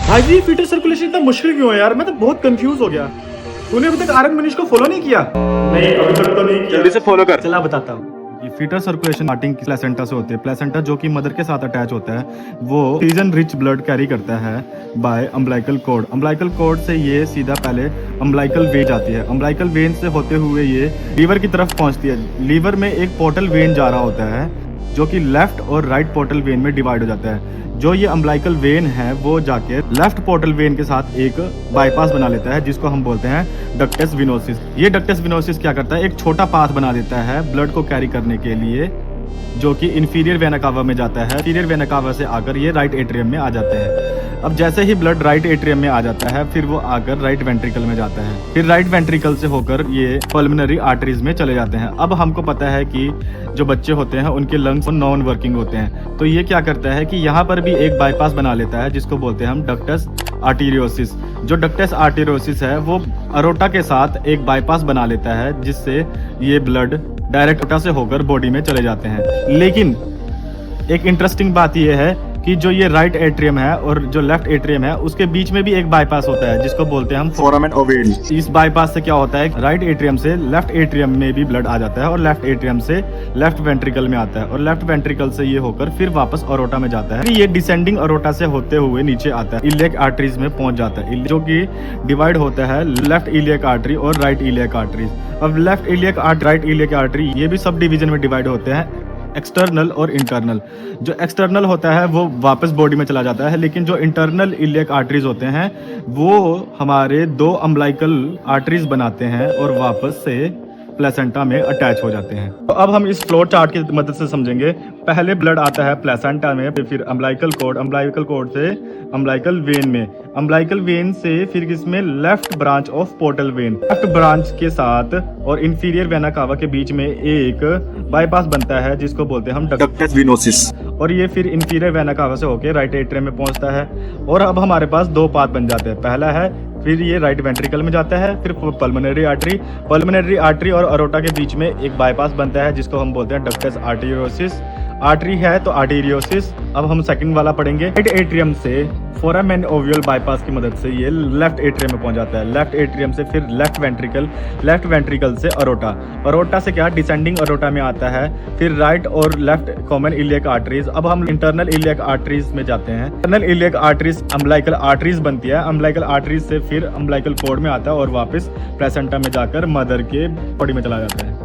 भाई जी fitter circulation इतना मुश्किल क्यों है यार, मैं तो बहुत कंफ्यूज हो गया। तूने अभी तक आर्यन मनीष को फॉलो नहीं किया? नहीं अभी तक तो नहीं किया। जल्दी से फॉलो कर। चला बताता हूँ। ये फीटर सर्कुलेशन स्टार्टिंग प्लेसेंटा से होती है। प्लेसेंटा जो कि मदर के साथ अटैच होता है, वो सीजन रिच ब्लड कैरी करता है by umbilical cord. Umbilical cord से ये सीधा पहले अम्बलाइकल वेन जाती है। अम्बलाइकल वेन से होते हुए ये लीवर की तरफ पहुंचती है। लीवर में एक पोर्टल वेन जा रहा होता है जो कि लेफ्ट और राइट पोर्टल वेन में डिवाइड हो जाता है। जो ये अम्बलाइकल वेन है वो जाके लेफ्ट पोर्टल वेन के साथ एक बाईपास बना लेता है जिसको हम बोलते हैं डक्टस विनोसिस। ये डक्टस विनोसिस क्या करता है, एक छोटा पाथ बना देता है ब्लड को कैरी करने के लिए, जो कि इंफीरियर वेना कावा में जाता है। इंफीरियर वेना कावा से आकर ये राइट एट्रियम में आ जाते हैं। अब जैसे ही ब्लड राइट एट्रियम में आ जाता है, फिर वो आकर राइट वेंट्रिकल में जाता है। फिर राइट वेंट्रिकल से होकर ये पल्मोनरी आर्टरीज में चले जाते हैं। अब हमको पता है कि जो बच्चे होते हैं उनके लंग्स नॉन वर्किंग होते हैं, तो ये क्या करता है कि यहाँ पर भी एक बाईपास बना लेता है जिसको बोलते हैं हम डक्टस आर्टीरियोसिस। जो डक्टस आर्टीरियोसिस है वो अरोटा के साथ एक बाईपास बना लेता है जिससे ये ब्लड डायरेक्ट अरोटा से होकर बॉडी में चले जाते हैं। लेकिन एक इंटरेस्टिंग बात यह है कि जो ये राइट एट्रियम है और जो लेफ्ट एट्रियम है उसके बीच में भी एक बाईपास होता है जिसको बोलते हैं हम फोरामेन ओवेन। इस बाईपास से क्या होता है, राइट एट्रियम से लेफ्ट एट्रियम में भी ब्लड आ जाता है और लेफ्ट एट्रियम से लेफ्ट वेंट्रिकल में आता है और लेफ्ट वेंट्रिकल से ये होकर फिर वापस अरोटा में जाता है। ये डिसेंडिंग अरोटा से होते हुए नीचे आता है, इलियक आर्टरीज में पहुंच जाता है, जो कि डिवाइड होता है लेफ्ट इलियक आर्टरी और राइट इलियक आर्टरीज। अब left iliac artery, right iliac artery ये भी सब डिवीजन में डिवाइड होते हैं, एक्सटर्नल और इंटरनल। जो एक्सटर्नल होता है वो वापस बॉडी में चला जाता है, लेकिन जो इंटरनल इलियक आर्टरीज होते हैं वो हमारे दो अम्बलाइकल आर्टरीज बनाते हैं और वापस से प्लेसेंटा में अटैच हो जाते हैं। तो अब हम इस फ्लो चार्ट की मदद से समझेंगे। पहले ब्लड आता है प्लेसेंटा में, फिर अम्बलाइकल कॉर्ड से अम्बलाइकल वेन में, अम्बलाइकल वेन से फिर इसमें left branch of portal vein, left branch के साथ और इंफीरियर वेना कावा के बीच में एक बाईपास बनता है जिसको बोलते हैं हम डक्टस विनोसिस। और ये फिर इंफीरियर वेना कावा से होकर राइट एट्रियम में पहुंचता है। और अब हमारे पास दो पाथ बन जाते हैं। पहला है फिर ये राइट वेंट्रिकल में जाता है, फिर पल्मोनरी आर्टरी और अरोटा के बीच में एक बाईपास बनता है जिसको हम बोलते हैं डक्टस आर्टीरियोसिस। आर्टरी है तो आर्टीरियोसिस। अब हम सेकंड वाला पढ़ेंगे। राइट एट्रियम से फोरामेन ओवियल बाईपास की मदद से ये लेफ्ट एट्रियम में पहुंच जाता है। लेफ्ट एट्रियम से फिर लेफ्ट वेंट्रिकल से अरोटा से क्या डिसेंडिंग अरोटा में आता है, फिर राइट और लेफ्ट कॉमन इलियक आर्टरीज। अब हम इंटरनल इलियक आर्टरीज में जाते हैं। Internal iliac arteries umbilical arteries बनती है। अम्बलाइकल आर्टरीज से फिर अम्बलाइकल कॉर्ड में आता है और वापस प्लेसेंटा में जाकर मदर के बॉडी में चला जाता है।